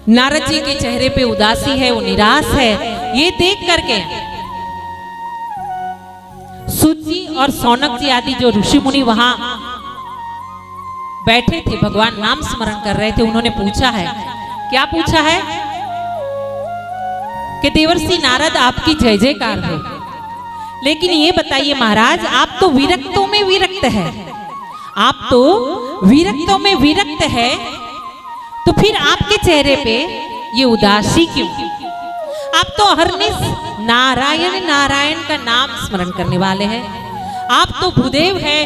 नारद जी के चेहरे पे उदासी है, वो निराश है। ये देख करके सूत जी और सौनक जी आदि जो ऋषि मुनि वहां बैठे थे, भगवान नाम स्मरण कर रहे थे, उन्होंने पूछा है, क्या पूछा है कि देवर्षि नारद आपकी जय जयकार हो, लेकिन ये बताइए महाराज, आप तो विरक्तों में विरक्त है, आप तो विरक्तों में विरक्त है, तो फिर आपके चेहरे पे ये उदासी क्यों? आप तो हरनिश नारायण नारायण का नाम स्मरण करने वाले हैं। आप तो भूदेव है,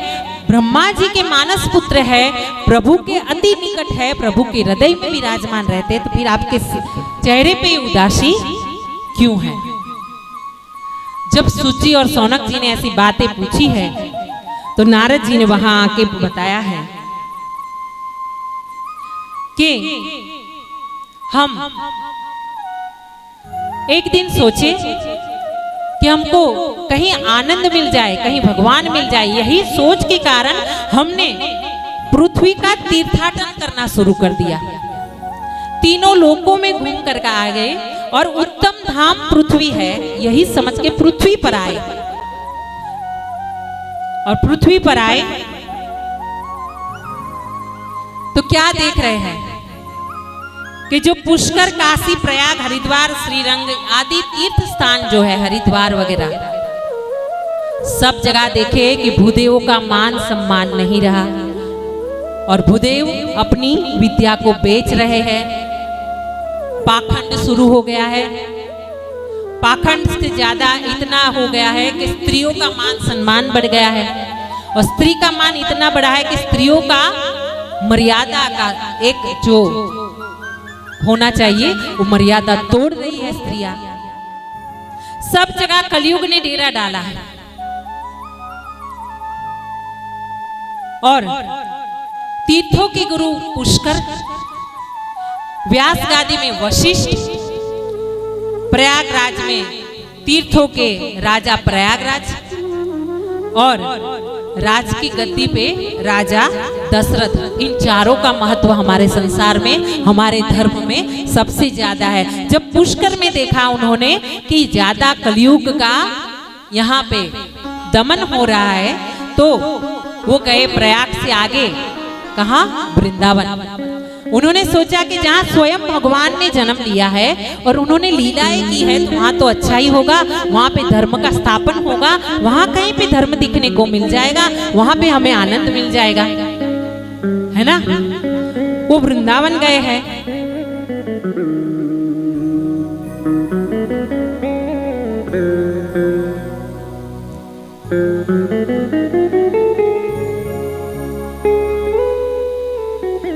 ब्रह्मा जी के मानस पुत्र है, प्रभु के अति निकट है, प्रभु के हृदय में विराजमान रहते, तो फिर आपके चेहरे पे उदासी क्यों है? जब सूत जी और सौनक जी ने ऐसी बातें पूछी है तो नारद जी ने वहां आके बताया है कि हम एक दिन सोचे कि हमको कहीं आनंद मिल जाए, कहीं भगवान मिल जाए। यही सोच के कारण हमने पृथ्वी का तीर्थाटन करना शुरू कर दिया। तीनों लोकों में घूम कर आ गए और उत्तम धाम पृथ्वी है, यही समझ के पृथ्वी पर आए। और पृथ्वी पर आए तो क्या देख रहे हैं कि जो पुष्कर, काशी, प्रयाग, हरिद्वार, श्रीरंग आदि तीर्थ स्थान जो है, हरिद्वार वगैरह सब जगह देखे कि भूदेवों का मान सम्मान नहीं रहा और भूदेव अपनी विद्या को बेच रहे हैं। पाखंड शुरू हो गया है। पाखंड से ज्यादा इतना हो गया है कि स्त्रियों का मान सम्मान बढ़ गया है और स्त्री का मान इतना बढ़ा है कि स्त्रियों का मर्यादा का एक जो होना चाहिए वो मर्यादा तोड़ रही है स्त्रियां। सब जगह कलयुग ने डेरा डाला है और तीर्थों के गुरु पुष्कर, व्यास गादी में वशिष्ठ, प्रयागराज में तीर्थों के राजा प्रयागराज और राज की गद्दी पे राजा दशरथ, इन चारों का महत्व हमारे संसार में, हमारे धर्म में सबसे ज्यादा है। जब पुष्कर में देखा उन्होंने कि ज्यादा कलयुग का यहाँ पे दमन हो रहा है तो वो गए प्रयाग से आगे, कहाँ? वृंदावन। उन्होंने सोचा कि जहाँ स्वयं भगवान ने जन्म लिया है और उन्होंने लीलाएं की है तो वहाँ तो अच्छा ही होगा, वहाँ पे धर्म का स्थापन होगा, वहाँ कहीं पे धर्म दिखने को मिल जाएगा, वहाँ पे हमें आनंद मिल जाएगा, है ना? वो वृंदावन गए हैं।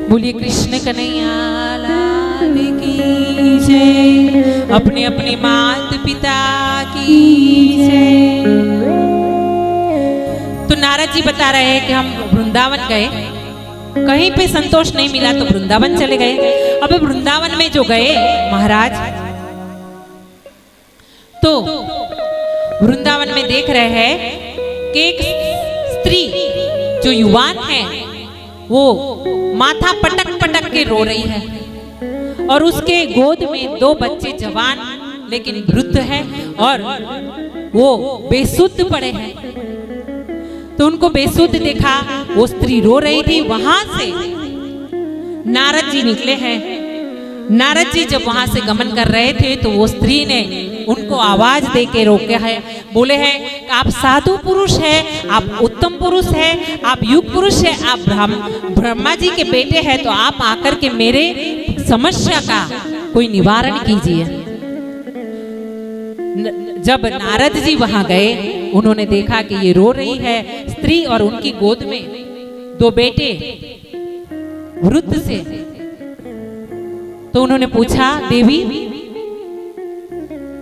बोलिए कृष्ण कन्हैया लाल की जय, अपने अपने माता पिता की जय। तो नारद जी बता रहे हैं कि हम वृंदावन गए, कहीं पे संतोष नहीं मिला तो वृंदावन चले गए। अब वृंदावन में जो गए महाराज, तो वृंदावन में देख रहे हैं कि एक स्त्री जो युवान है वो माथा पटक पटक के रो रही है और उसके गोद में दो बच्चे जवान लेकिन वृद्ध हैं और वो बेसुध पड़े हैं। तो उनको बेसुध देखा, वो स्त्री रो रही थी। वहां से नारद जी निकले हैं। नारद जी जब वहां से गमन कर रहे थे तो वो स्त्री ने उनको आवाज दे के रोका है, बोले हैं आप साधु पुरुष हैं, आप उत्तम पुरुष हैं, आप युग पुरुष हैं, आप ब्रह्मा जी के बेटे हैं, तो आप आकर के मेरे समस्या का कोई निवारण कीजिए। जब नारद जी वहां गए, उन्होंने देखा कि ये रो रही है स्त्री और उनकी गोद में दो बेटे वृद्ध से। तो उन्होंने पूछा, देवी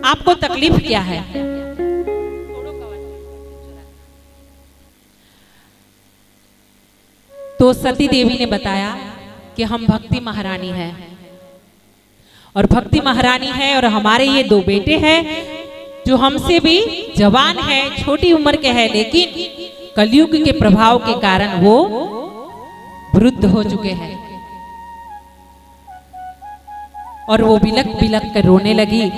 आपको तकलीफ क्या है? तो सती देवी ने बताया कि हम भक्ति महारानी है और भक्ति महारानी है और हमारे ये दो बेटे हैं जो हमसे भी जवान है, छोटी उम्र के हैं, लेकिन कलयुग के प्रभाव के कारण वो वृद्ध हो चुके हैं। और वो बिलक बिलक कर रोने लगी।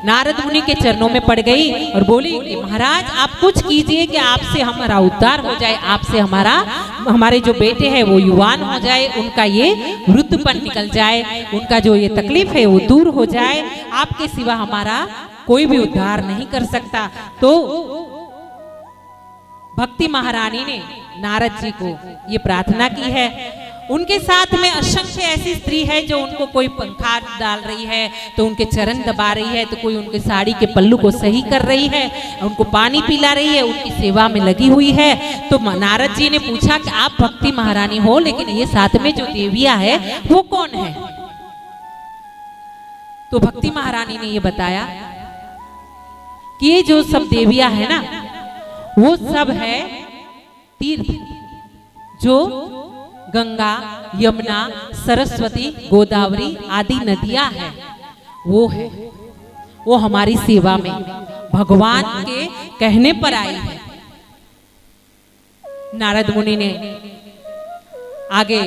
नारद मुनि के चरणों में पड़ गई और बोली कि महाराज आप कुछ कीजिए कि आपसे हमारा उद्धार हो जाए, आपसे हमारे जो बेटे हैं वो युवान हो जाए, उनका ये वृद्धपन निकल जाए, उनका जो ये तकलीफ है वो दूर हो जाए, आपके सिवा हमारा कोई भी उद्धार नहीं कर सकता। तो भक्ति महारानी ने नारद जी को ये प्रार्थना की है। उनके साथ में असंख्य ऐसी स्त्री है जो उनको कोई पंखा डाल रही है तो उनके चरण दबा रही है, तो कोई उनके साड़ी के पल्लू को सही कर रही है, उनको पानी पिला रही है, उनकी सेवा में लगी हुई है। तो नारद जी ने पूछा कि आप भक्ति महारानी हो, लेकिन ये साथ में जो देवियां है वो कौन है? तो भक्ति महारानी ने ये बताया कि ये जो सब देवियां है ना वो सब है तीर्थ, जो गंगा, यमुना, सरस्वती, गोदावरी आदि नदियां हैं, वो है, वो हमारी सेवा में भगवान के कहने पर आई है। नारद मुनि ने आगे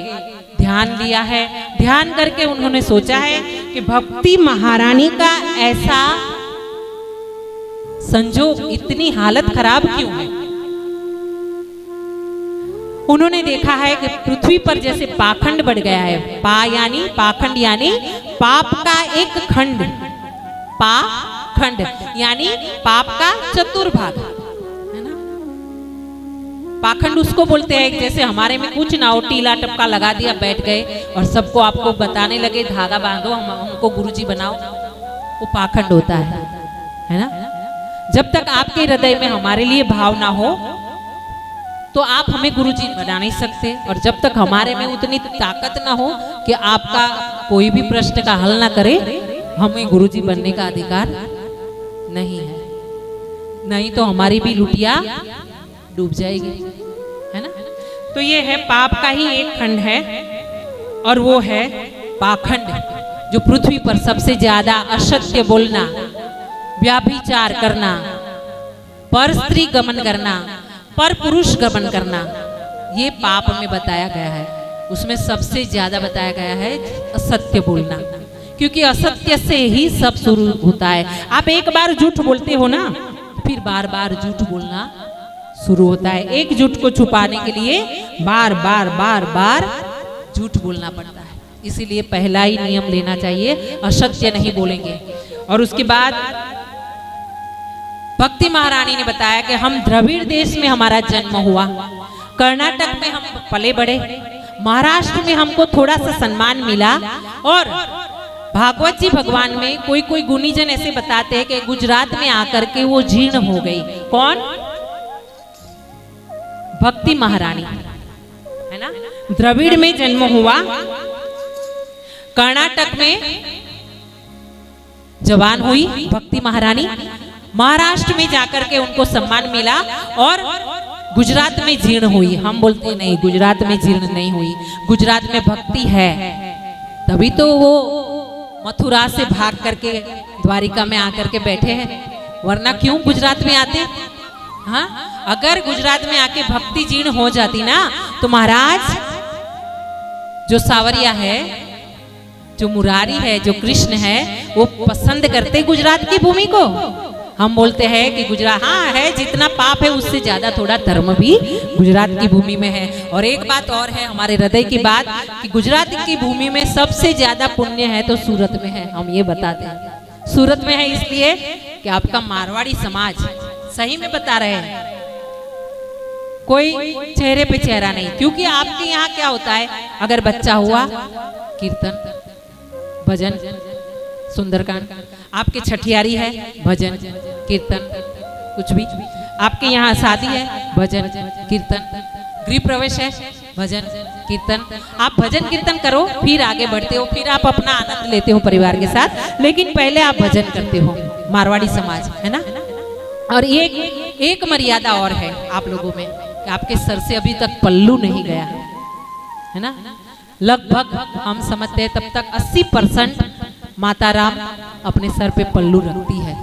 ध्यान लिया है, ध्यान करके उन्होंने सोचा है कि भक्ति महारानी का ऐसा संजोग, इतनी हालत खराब क्यों है। उन्होंने देखा है कि पृथ्वी पर जैसे पाखंड बढ़ गया है, पाखंड यानी पाप का एक खंड, पाखंड यानी पाप का चतुर्भाग, है ना। पाखंड उसको बोलते हैं जैसे हमारे में कुछ ना हो, टीला टपका लगा दिया, बैठ गए और सबको आपको बताने लगे धागा बांधो, हमको गुरुजी बनाओ, वो पाखंड होता है ना। जब तक आपके हृदय में हमारे लिए भाव ना हो तो आप हमें गुरुजी बना नहीं सकते, और जब तक हमारे में उतनी ताकत ना हो कि आपका कोई भी प्रश्न का हल ना करे, हमें गुरुजी बनने का अधिकार नहीं है। नहीं तो हमारी भी लुटिया डूब जाएगी, है ना। तो ये है पाप का ही एक खंड है, और वो है पाखंड, जो पृथ्वी पर सबसे ज्यादा असत्य बोलना, व्याभिचार करना, पर स्त्री गमन करना, पर पुरुष गमन करना, ये पाप में बताया गया है। उसमें सबसे ज्यादा बताया गया है असत्य बोलना, क्योंकि असत्य से ही सब शुरू होता है। आप एक बार झूठ बोलते हो ना, फिर बार बार झूठ बोलना शुरू होता है। एक झूठ को छुपाने के लिए बार बार बार बार झूठ बोलना पड़ता है। इसीलिए पहला ही नियम लेना चाहिए, असत्य नहीं बोलेंगे। और उसके बाद भक्ति महारानी ने बताया कि हम द्रविड़ देश में हमारा जन्म हुआ, कर्नाटक में हम पले बड़े, महाराष्ट्र में हमको थोड़ा सा सम्मान मिला, और भागवत जी भगवान में कोई कोई गुणीजन ऐसे बताते हैं कि गुजरात में आकर के वो जीर्ण हो गई। कौन? भक्ति महारानी, है ना। द्रविड़ में जन्म हुआ, कर्नाटक में जवान हुई भक्ति महारानी, महाराष्ट्र में जाकर के उनको सम्मान मिला, और गुजरात में जीर्ण हुई। हम बोलते नहीं, गुजरात में जीर्ण नहीं हुई, गुजरात में भक्ति है, तभी तो वो मथुरा से भाग करके द्वारिका में आकर के बैठे हैं, वरना क्यों गुजरात में आते। हाँ, अगर गुजरात में आके भक्ति जीर्ण हो जाती ना, तो महाराज जो सावरिया है, जो मुरारी है, जो कृष्ण है, वो पसंद करते गुजरात की भूमि को। हम बोलते हैं कि गुजरात हाँ है, जितना पाप है उससे ज्यादा थोड़ा धर्म भी गुजरात की भूमि में है। और एक बात और है हमारे हृदय की बात, कि गुजरात की भूमि में सबसे ज्यादा पुण्य है तो सूरत में है। हम ये बताते हैं सूरत में है, इसलिए कि आपका मारवाड़ी समाज, सही में बता रहे हैं, कोई चेहरे पे चेहरा नहीं। क्योंकि आपके यहाँ क्या होता है, अगर बच्चा हुआ कीर्तन, भजन, सुंदरकांड, आपके छठियारी है भजन कीर्तन, कुछ भी आपके यहाँ शादी है भजन कीर्तन, गृह प्रवेश है भजन कीर्तन। आप भजन कीर्तन करो, फिर आगे बढ़ते हो, फिर आप अपना आनंद लेते हो परिवार के साथ, लेकिन पहले आप भजन करते हो, मारवाड़ी समाज, है ना। और एक मर्यादा और है आप लोगों में, कि आपके सर से अभी तक पल्लू नहीं गया, है ना। लगभग हम समझते हैं तब तक 80% माता राम अपने सर पे पल्लू रखती है,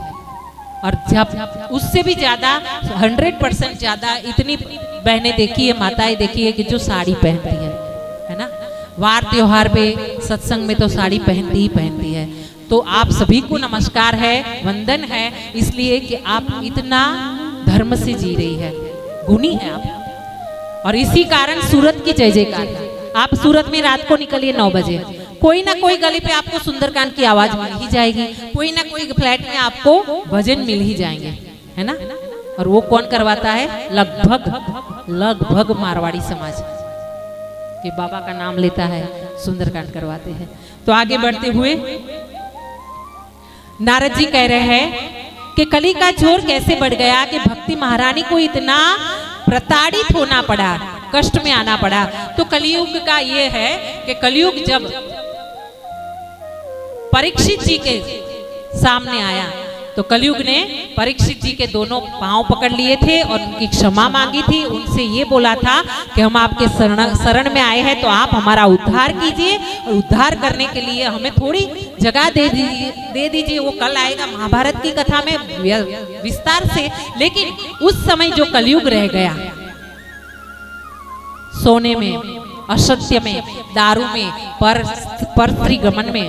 और जब उससे भी ज्यादा 100% ज्यादा इतनी बहनें देखी है, माताएं देखी है कि जो साड़ी पहनती है ना, वार त्योहार पे सत्संग में तो साड़ी पहनती ही पहनती है। तो आप सभी को नमस्कार है, वंदन है, इसलिए कि आप इतना धर्म से जी रही है, गुणी है आप। और इसी कारण सूरत की जय जयकार है। आप सूरत में रात को निकलिए 9 बजे, कोई ना कोई गली पे आपको सुंदरकांड की आवाज मिल ही जाएगी, कोई ना कोई फ्लैट में आपको भजन मिल ही जाएंगे, है ना। और वो कौन करवाता है? लगभग मारवाड़ी समाज के बाबा का नाम लेता है, सुंदरकांड करवाते हैं। तो आगे बढ़ते हुए नारद जी कह रहे हैं कि कली का जोर कैसे बढ़ गया कि भक्ति महारानी को इतना प्रताड़ित होना पड़ा, कष्ट में आना पड़ा। तो कलयुग का ये है कि कलयुग जब परीक्षित जी के सामने आया तो कलयुग ने परीक्षित जी के दोनों पांव पकड़ लिए थे और उनकी क्षमा मांगी थी। उनसे ये बोला था कि हम आपके शरण में आए हैं तो आप हमारा उद्धार कीजिए, और उद्धार करने के लिए हमें थोड़ी जगह दे दीजिए। वो कल आएगा महाभारत की कथा में विस्तार से। लेकिन उस समय जो कलयुग रह गया, सोने में, असत्य में, दारू में, पर स्त्री गमन में,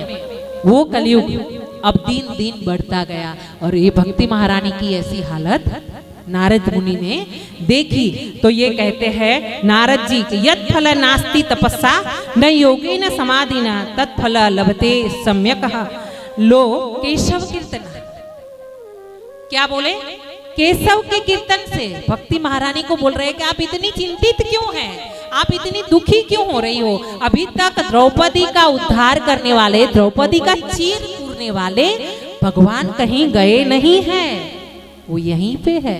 वो कलयुग अब दिन दिन बढ़ता गया। और ये भक्ति महारानी की ऐसी हालत नारद मुनि ने देखी। तो ये कहते हैं नारद जी कि यत् फल नास्ति तपस्या न योगेन समाधिना तत्फल लभते सम्यकः लो केशव कीर्तन। क्या बोले? केशव के कीर्तन से भक्ति महारानी को बोल रहे हैं कि आप इतनी चिंतित क्यों हैं, आप इतनी दुखी क्यों हो रही हो? अभी तक द्रौपदी का उद्धार करने वाले, द्रौपदी का चीर पूरने वाले भगवान कहीं गए नहीं हैं, वो यहीं पे है।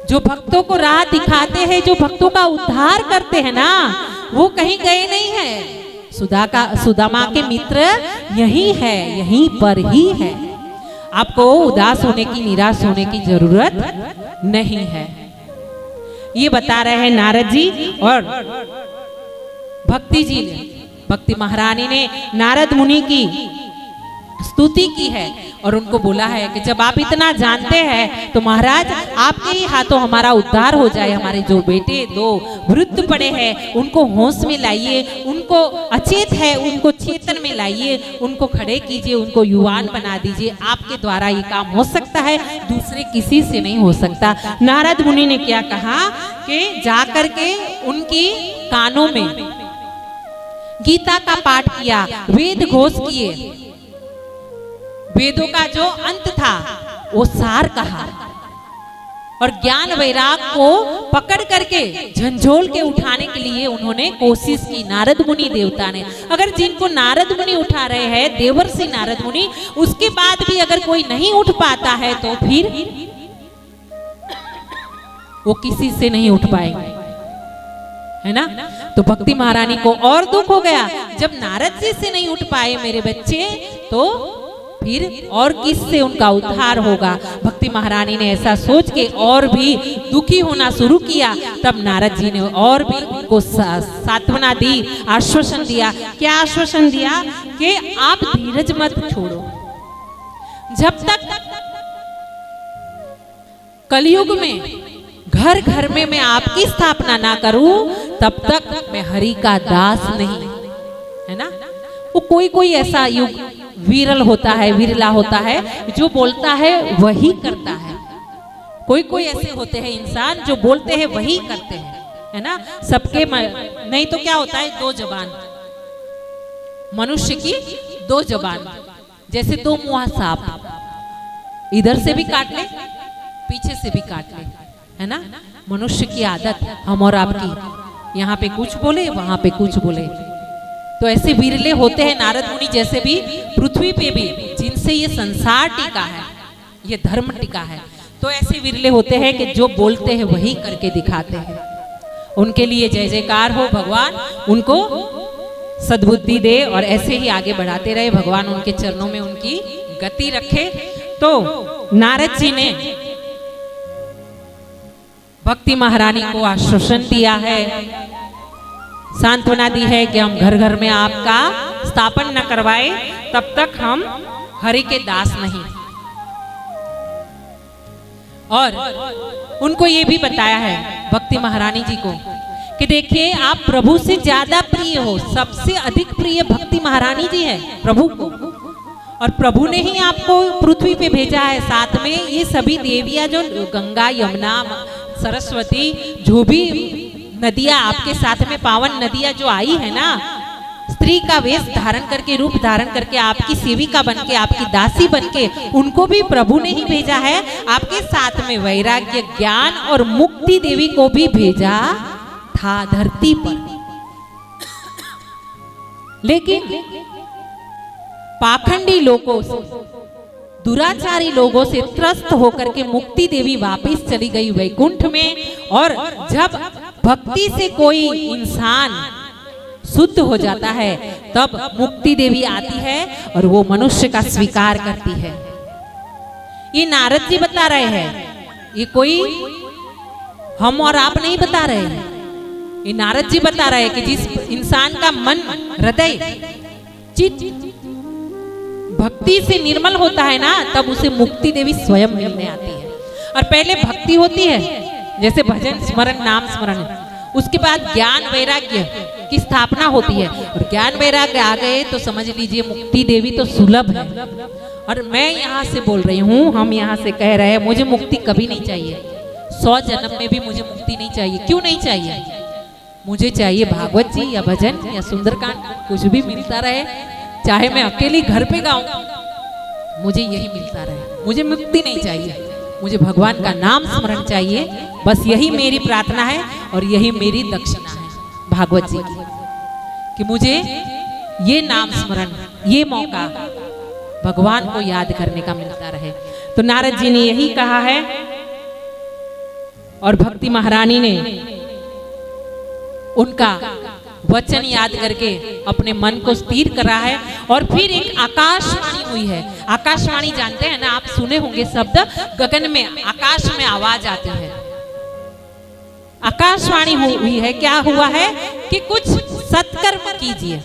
जो भक्तों को राह दिखाते हैं, जो भक्तों का उद्धार करते हैं ना, वो कहीं गए नहीं है। सुदामा के मित्र यहीं है, यहीं पर ही है। आपको उदास होने की, निराश होने की जरूरत नहीं है, ये बता रहे हैं नारद जी। और भक्ति जी ने, भक्ति महारानी ने नारद मुनि की स्तुति की है और उनको बोला है कि जब आप इतना जानते हैं तो महाराज आपके ही हाथों हमारा उद्धार हो जाए। हमारे जो बेटे 2 वृद्ध पड़े हैं उनको होश में लाइए, उनको अचेत है उनको चेतन में लाइए, उनको खड़े कीजिए, उनको युवान बना दीजिए। आपके द्वारा ये काम हो सकता है, दूसरे किसी से नहीं हो सकता। नारद मुनि ने क्या कहा कि जाकर के उनकी कानों में गीता का पाठ किया, वेद घोष किए, वेदों का जो अंत था वो सार कहा, और ज्ञान वैराग को पकड़ करके झंझोल के उठाने के लिए उन्होंने कोशिश की। नारद मुनि देवता ने, अगर जिनको नारद मुनि उठा रहे हैं, देवर्षि नारद मुनि, उसके बाद भी अगर कोई नहीं उठ पाता है तो फिर वो किसी से नहीं उठ पाएंगे, है ना। तो भक्ति महारानी को और दुख हो गया, जब नारद जी से नहीं उठ पाए मेरे बच्चे तो फिर और किससे उनका उद्धार होगा। भक्ति महारानी ने ऐसा सोच के और भी दुखी होना शुरू किया। तब नारद जी ने और भी उनको सांत्वना दी, आश्वासन दिया। क्या आश्वासन दिया? कि आप धीरज मत छोड़ो, जब तक कलयुग में घर घर में मैं आपकी स्थापना ना करूं तब तक मैं हरि का दास नहीं, है ना। वो कोई ऐसा युग विरल होता है, विरला होता है, जो बोलता है वही करता है। कोई ऐसे होते हैं इंसान जो बोलते हैं वही करते हैं, है ना। सबके नहीं तो क्या होता है, 2 जबान, मनुष्य की 2 जबान, जैसे 2 मुंह सांप, इधर से भी काट ले, पीछे से भी काट ले, है ना। मनुष्य की आदत हम और आपकी, यहाँ पे कुछ बोले वहां पे कुछ बोले। तो ऐसे विरले होते हैं नारद मुनि जैसे भी पृथ्वी पे भी, जिनसे ये संसार टिका है, ये धर्म टिका है। तो ऐसे विरले होते हैं कि जो बोलते हैं वही करके दिखाते हैं। उनके लिए जय जयकार हो, भगवान उनको सद्बुद्धि दे और ऐसे ही आगे बढ़ाते रहे, भगवान उनके चरणों में उनकी गति रखे। तो नारद जी ने भक्ति महारानी को आश्वासन दिया है, सांत्वना दी है कि हम घर घर में आपका स्थापन न करवाए तब तक हम हरि के दास नहीं। और उनको ये भी बताया है भक्ति महारानी जी को कि देखिए आप प्रभु से ज्यादा प्रिय हो, सबसे अधिक प्रिय भक्ति महारानी जी है प्रभु को, और प्रभु ने ही आपको पृथ्वी पे भेजा है। साथ में ये सभी देवियां जो गंगा, यमुना, सरस्वती, जो भी नदियां आपके साथ में पावन नदियां जो आई है ना, स्त्री का वेश धारण करके, रूप धारण करके, आपकी सेविका बनके, आपकी दासी बनके, उनको भी प्रभु ने ही भेजा है। आपके साथ में वैराग्य, ज्ञान और मुक्ति देवी को भी भेजा था धरती पर। लेकिन पाखंडी लोगों से, दुराचारी लोगों से त्रस्त होकर के मुक्ति देवी वापस चली गई वैकुंठ में। और जब भक्ति से कोई इंसान शुद्ध हो जाता है तब मुक्ति देवी आती है और वो मनुष्य का स्वीकार करती है। ये नारद जी बता रहे हैं, ये कोई हम और आप नहीं बता रहे हैं, ये नारद जी बता रहे हैं कि जिस इंसान का मन, हृदय, चित्त भक्ति से निर्मल होता है ना, तब उसे मुक्ति देवी स्वयं मिलने आती है। और पहले भक्ति होती है, जैसे भजन स्मरण, नाम स्मरण, उसके बाद ज्ञान वैराग्य की स्थापना होती है। और ज्ञान वैराग्य आ गए तो समझ लीजिए मुक्ति देवी तो सुलभ है। और मैं यहाँ से बोल रही हूँ, हम यहाँ से कह रहे हैं, मुझे मुक्ति कभी नहीं चाहिए, 100 जन्म में भी मुझे मुक्ति नहीं चाहिए। क्यों नहीं चाहिए? मुझे चाहिए भागवत जी या भजन या सुंदरकांड, कुछ भी मिलता रहे, चाहे मैं अकेली घर पे गाऊं, मुझे यही मिलता रहे, मुझे मुक्ति नहीं चाहिए। मुझे भगवान का नाम स्मरण चाहिए, बस यही मेरी प्रार्थना है और यही मेरी दक्षिणा है भागवत जी की, कि मुझे ये नाम स्मरण, ये मौका भगवान को याद करने का मिलता रहे। तो नारद जी ने यही कहा है और भक्ति महारानी ने उनका वचन याद करके अपने मन को स्थिर करा है। और फिर एक आकाशवाणी हुई है। आकाशवाणी जानते हैं ना, आप सुने होंगे शब्द, गगन में, आकाश में आवाज आती है। आकाशवाणी हुई है, क्या हुआ है कि कुछ सत्कर्म कीजिए,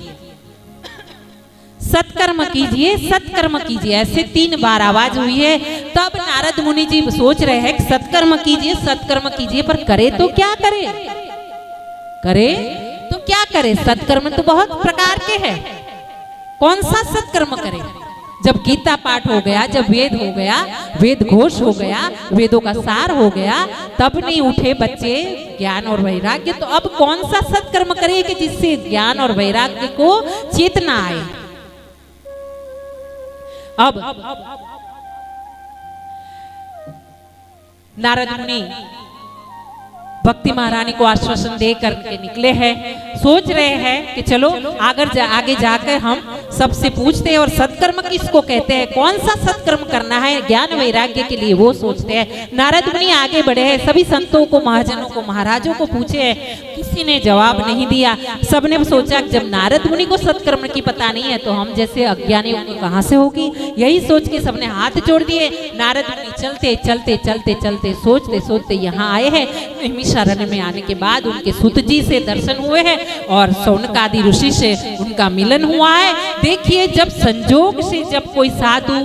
सत्कर्म कीजिए, सत्कर्म कीजिए, ऐसे 3 बार आवाज हुई है। तब नारद मुनि जी सोच रहे हैं कि सत्कर्म कीजिए, सत्कर्म कीजिए, पर करे तो क्या करे, करे तो क्या करे? सत्कर्म तो बहुत प्रकार के हैं, कौन सा सत्कर्म करे? जब गीता पाठ हो गया, जब वेद हो गया, वेद घोष हो गया, वेदों का सार हो गया, तब नहीं उठे बच्चे ज्ञान और वैराग्य। तो अब कौन सा सत्कर्म करे कि जिससे ज्ञान और वैराग्य को चेतना आए? अब नारद मुनि भक्ति महारानी को आश्वासन दे करके निकले हैं, सोच रहे हैं कि चलो आगे जाकर हम सबसे पूछते हैं। और सत्कर्म किसको कहते हैं, कौन सा सत्कर्म करना है ज्ञान वैराग्य के लिए, वो सोचते हैं। नारद मुनि आगे बढ़े हैं, सभी संतों को, महाजनों को, महाराजों को पूछे हैं, किसी ने जवाब नहीं दिया। सबने सोचा जब नारद मुनि को सत्कर्म की पता नहीं है तो हम जैसे अज्ञानियों को कहां से होगी, यही सोच के सबने हाथ जोड़ दिए। नारद मुनि चलते चलते चलते चलते, सोचते सोचते यहाँ आए हैं। शरण में आने के बाद उनके सुत जी से दर्शन हुए हैं और शौनकादि ऋषि से उनका मिलन हुआ है। देखिए, जब संजोग से जब कोई साधु,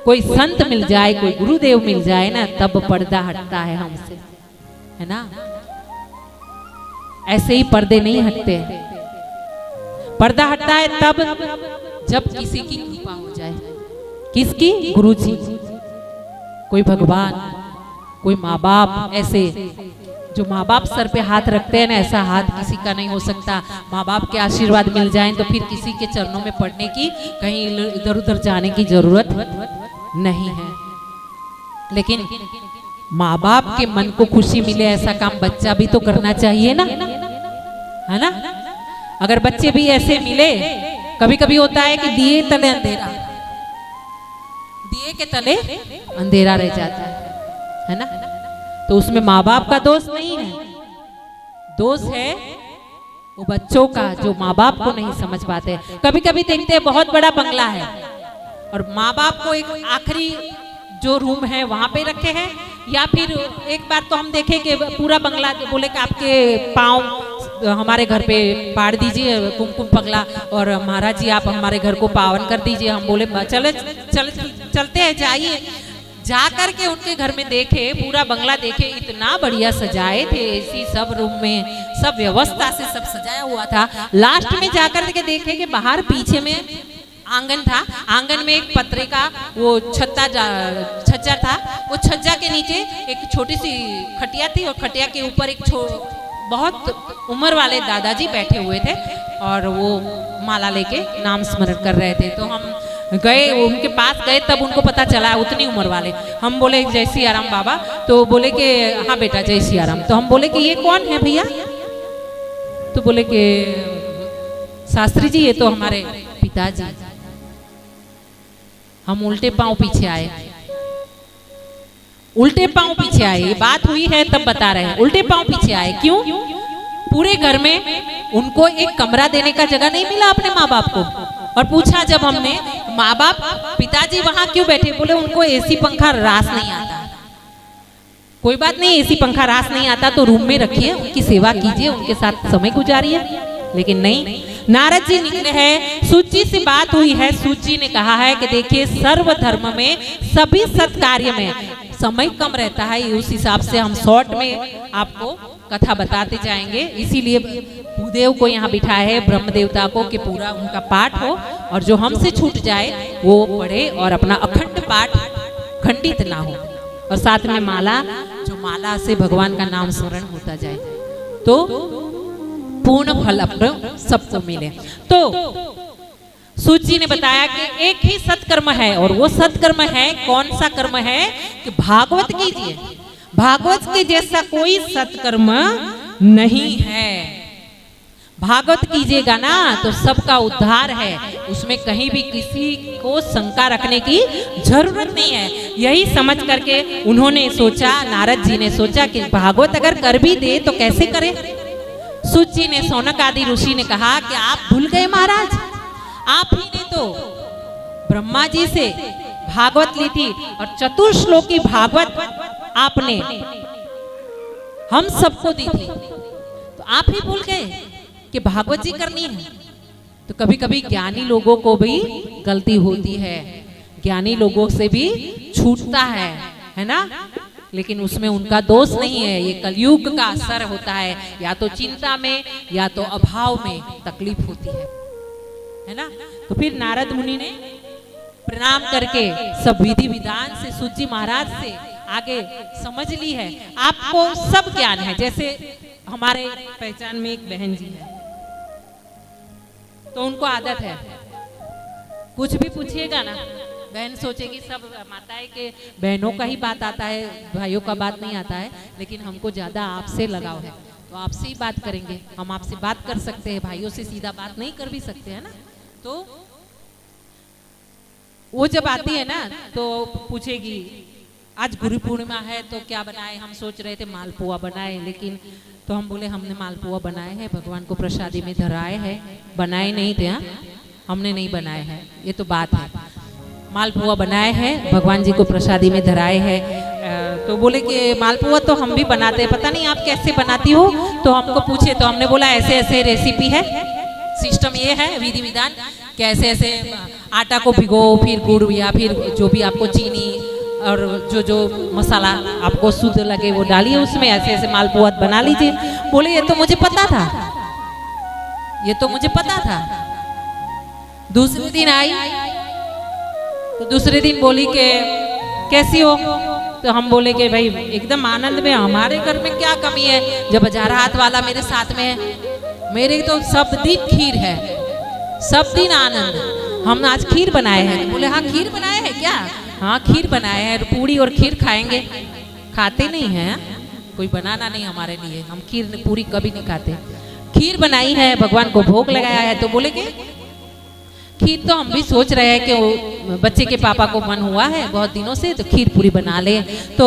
कोई संत मिल जाए, कोई गुरुदेव मिल जाए ना, तब पर्दा हटता है हमसे, है ना? ऐसे ही पर्दे नहीं हटते, पर्दा हटता है तब जब किसी की कृपा हो जाए। किसकी? गुरु जी, कोई भगवान, कोई माँ बाप, ऐसे जो माँ बाप सर पे हाथ रखते हैं ना, ऐसा हाथ किसी का नहीं हो सकता। माँ बाप के आशीर्वाद मिल जाएं तो फिर किसी के चरणों में पड़ने की, कहीं इधर उधर जाने की जरूरत नहीं है। लेकिन माँ बाप के मन को खुशी मिले ऐसा काम बच्चा भी तो करना चाहिए ना, है ना? अगर बच्चे भी ऐसे मिले, कभी कभी होता है कि दिए तले अंधेरा, दिए के तले अंधेरा रह जाता है ना? तो उसमें माँ बाप का दोष नहीं है, दोष है वो बच्चों का जो माँ बाप को नहीं समझ पाते। कभी कभी देखते हैं बहुत बड़ा बंगला है और माँ बाप को एक आखिरी जो रूम है वहां पे रखे हैं, या फिर एक बार तो हम देखे कि पूरा बंगला बोले कि आपके पाँव हमारे घर पे पाड़ दीजिए कुमकुम पगला, और महाराज जी आप हमारे घर को पावन कर दीजिए। हम बोले चले चलते हैं, जाइए। जाकर के उनके घर में देखे, पूरा बंगला देखे, इतना बढ़िया सजाए थे, एसी सब रूम में, सब व्यवस्था से सब सजाया हुआ था। लास्ट में जाकर के देखे कि बाहर पीछे में आंगन था, आंगन में एक पतरे का वो छज्जा था, वो छज्जा के नीचे एक छोटी सी खटिया थी और खटिया के ऊपर एक बहुत उम्र वाले दादाजी बैठे हुए थे और वो माला लेके नाम स्मरण कर रहे थे। तो हम गए, उनके पास गए, तब उनको पता चला उतनी उम्र वाले। हम बोले जय सिया राम बाबा, तो बोले कि हाँ बेटा जय सिया राम। तो हम बोले कि ये कौन है भैया? तो बोले कि शास्त्री जी ये तो हमारे पिताजी। हम उल्टे पांव पीछे आए, उल्टे पांव पीछे आए, ये बात हुई है तब बता रहे हैं। उल्टे पांव पीछे आए क्यों? पूरे घर में उनको एक कमरा देने का जगह नहीं मिला अपने माँ बाप को। और पूछा जब हमने, माँ बाप पिताजी वहां क्यों बैठे? बोले उनको एसी पंखा रास नहीं आता। कोई बात नहीं, एसी पंखा रास नहीं आता तो रूम में रखिए, उनकी सेवा कीजिए, उनके साथ समय गुजारिए। लेकिन नहीं, नारद जी निकले हैं, सूत जी से बात हुई है, सूत जी ने कहा है कि देखिए सर्व धर्म में सभी सत्कार्य में समय कम रहता है, उस हिसाब से हम शॉर्ट में आपको कथा बताते जाएंगे। इसीलिए भूदेव को यहाँ बिठाया है, ब्रह्म देवता को, कि पूरा उनका पाठ हो और जो हमसे छूट जाए वो पढ़े और अपना अखंड पाठ खंडित ना हो। और साथ में माला, जो माला से भगवान का नाम स्मरण होता जाए तो पूर्ण फल अपने सबको मिले। तो सूत जी ने बताया कि एक ही सत्कर्म है, और वो सत्कर्म है, कौन सा कर्म है? कि भागवत कीजिए। भागवत के जैसा कोई सत्कर्म नहीं है। भागवत कीजिएगा ना तो सबका उद्धार है, उसमें कहीं भी किसी को शंका रखने की जरूरत नहीं है। यही समझ करके उन्होंने सोचा, नारद जी ने सोचा कि भागवत अगर कर भी दे तो कैसे करें। सूत जी ने, सौनक आदि ऋषि ने कहा कि आप भूल गए महाराज, आप ही ने तो ब्रह्मा जी से भागवत ली थी और चतुर्श्लोकी भागवत आपने हम सबको दी थी, तो आप ही भूल गए कि भागवत जी करनी है। तो कभी कभी ज्ञानी लोगों को भी गलती होती है, ज्ञानी लोगों से भी छूटता है ना, लेकिन उसमें उनका दोष नहीं है। ये कलयुग का असर होता है, या तो चिंता में या तो अभाव में तकलीफ होती है ना। तो फिर नारद मुनि ने प्रणाम करके सब विधि विधान से सूत जी महाराज से आगे समझ ली है। आपको सब ज्ञान है, जैसे हमारे पहचान में एक बहन जी है, तो उनको आदत है कुछ भी पूछिएगा ना, बहन सोचेगी सब माताएं के बहनों का ही बात आता है, भाइयों का बात नहीं आता है। लेकिन हमको ज्यादा आपसे लगाव है, तो आपसे ही बात करेंगे, हम आपसे बात कर सकते हैं, भाइयों से सीधा बात नहीं कर भी सकते हैं ना। तो वो जब आती है ना तो पूछेगी आज गुरु पूर्णिमा है तो क्या बनाए? हम सोच रहे थे मालपुआ बनाए, लेकिन तो हम बोले हमने मालपुआ बनाए हैं, भगवान को प्रसादी में धराए हैं, बनाए नहीं थे। हाँ, हमने नहीं बनाए हैं, ये तो बात है। मालपुआ बनाए हैं, भगवान जी को प्रसादी में धराए हैं। तो बोले कि मालपुआ तो हम भी बनाते हैं, पता नहीं आप कैसे बनाती हो? तो हमको पूछे, तो हमने बोला ऐसे ऐसे रेसिपी है, सिस्टम ये है, विधि विधान, कैसे ऐसे आटा को भिगो, फिर गुड़ या फिर जो भी आपको चीनी और जो जो मसाला आपको शुद्ध लगे वो डालिए उसमें, ऐसे ऐसे मालपुआ बना लीजिए। बोले ये तो मुझे पता था, ये तो मुझे पता था। दूसरे दिन आई तो दूसरे दिन बोली कि कैसी हो? तो हम बोले कि भाई एकदम आनंद में, हमारे घर में क्या कमी है जब 1000 हाथ वाला मेरे साथ में है। मेरे तो सब दिन खीर है, सब दिन आनंद। हम आज खीर बनाए हैं। बोले हाँ खीर बनाए हैं क्या? हाँ खीर बनाए हैं, पूरी और खीर खाएंगे। खाते नहीं हैं, कोई बनाना नहीं हमारे लिए, हम खीर पूरी कभी नहीं खाते। खीर बनाई है, भगवान को भोग लगाया है। तो बोले कि खीर तो हम भी सोच रहे हैं कि बच्चे के पापा को मन हुआ है बहुत दिनों से, तो खीर पूरी बना ले। तो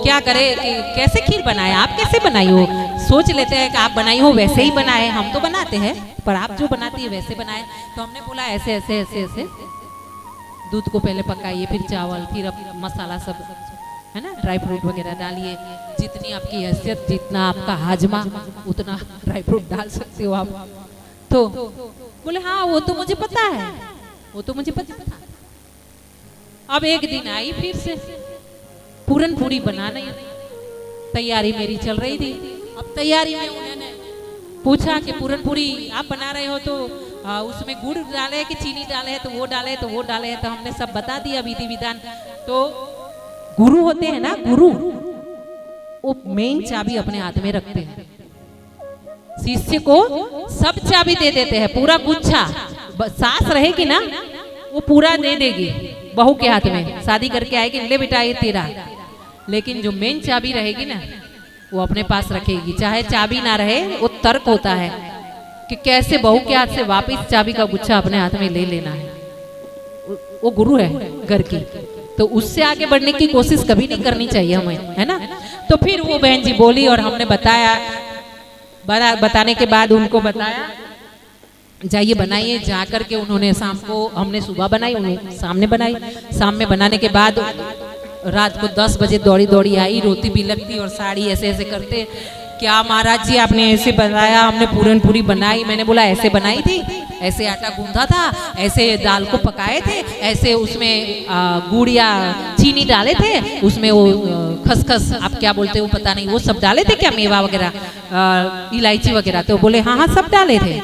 क्या करे कि कैसे खीर बनाए? आप कैसे बनाई हो? सोच लेते हैं कि आप बनाई हो वैसे ही बनाए, हम तो बनाते हैं पर आप जो बनाती है वैसे बनाए। तो हमने बोला ऐसे ऐसे ऐसे ऐसे, दूध को पहले पकाइए, फिर चावल, फिर अब मसाला सब है ना, ड्राई फ्रूट वगैरह डालिए, जितनी आपकी हैसियत, जितना आपका हाजमा उतना ड्राई फ्रूट डाल सकते हो आप। तो बोले हाँ वो तो मुझे पता है, वो तो मुझे पता। अब एक दिन आई फिर से पूरन पूरी बनाने तैयारी मेरी चल रही थी। अब तैयारी में उन्होंने पूछा कि पूरन पूरी आप बना रहे हो तो उसमें गुड़ डाले हैं कि चीनी डाले हैं, तो वो डाले हैं, तो वो डाले हैं, तो हमने सब बता दिया विधि विधान। तो गुरु होते हैं ना, गुरु वो मेन चाबी अपने हाथ में रखते हैं, शिष्य को सब चाबी दे देते हैं, पूरा गुच्छा। सास रहेगी ना वो पूरा दे देगी बहू के हाथ में, शादी करके आएगी, ले बेटा ये तेरा। लेकिन जो मेन चाबी रहेगी ना वो अपने पास रखेगी, चाहे चाबी ना रहे। वो तर्क होता है कि कैसे बहू के हाथ से वापस चाबी का गुच्छा अपने हाथ में ले लेना है। वो गुरु है घर की, तो उससे आगे बढ़ने की कोशिश कभी नहीं करनी चाहिए हमें, है ना। तो फिर वो बहन जी बोली और हमने बताया, बताने के बाद उनको बताया जाइए बनाइए। जा करके उन्होंने शाम को, हमने सुबह बनाई, उन्होंने सामने बनाई। शाम में बनाने के बाद रात को 10 बजे दौड़ी दौड़ी आई, रोती भी लगती और साड़ी ऐसे ऐसे करते, क्या महाराज जी आपने ऐसे बनाया, हमने पूरन पूरी बनाई। मैंने बोला ऐसे बनाई थी, ऐसे आटा गूंधा था, ऐसे दाल को पकाए थे, ऐसे उसमें गुड़ या चीनी डाले थे, उसमें वो खसखस आप क्या बोलते हो पता नहीं, वो सब डाले थे क्या, मेवा वगैरह, इलायची वगैरह। तो बोले हाँ हाँ सब डाले थे।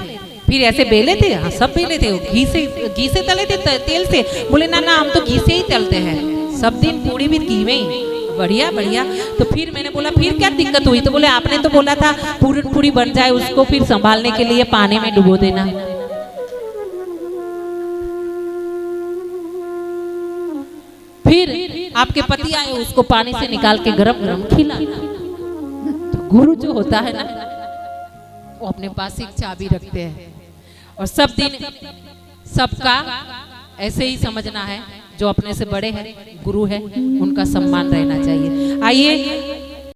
फिर ऐसे बेले थे, हाँ सब बेले थे, घी से तले थे, तेल से। बोले ना ना हम तो घी से ही तलते हैं, सब दिन पूरी भी घी में ही। बढ़िया बढ़िया। तो फिर मैंने बोला फिर क्या दिक्कत हुई, तो बोले आपने तो बोला था पूरन पूरी बन जाए उसको फिर संभालने के लिए पानी में डुबो देना। फिर आपके पति आए, उसको पानी से निकाल के गरम गरम खिलाना। तो गुरु जो होता है ना वो अपने पास एक चाबी रखते हैं, और सब दिन सबका ऐसे ही समझना है, जो अपने से बड़े हैं गुरु है उनका सम्मान रहना चाहिए। आइए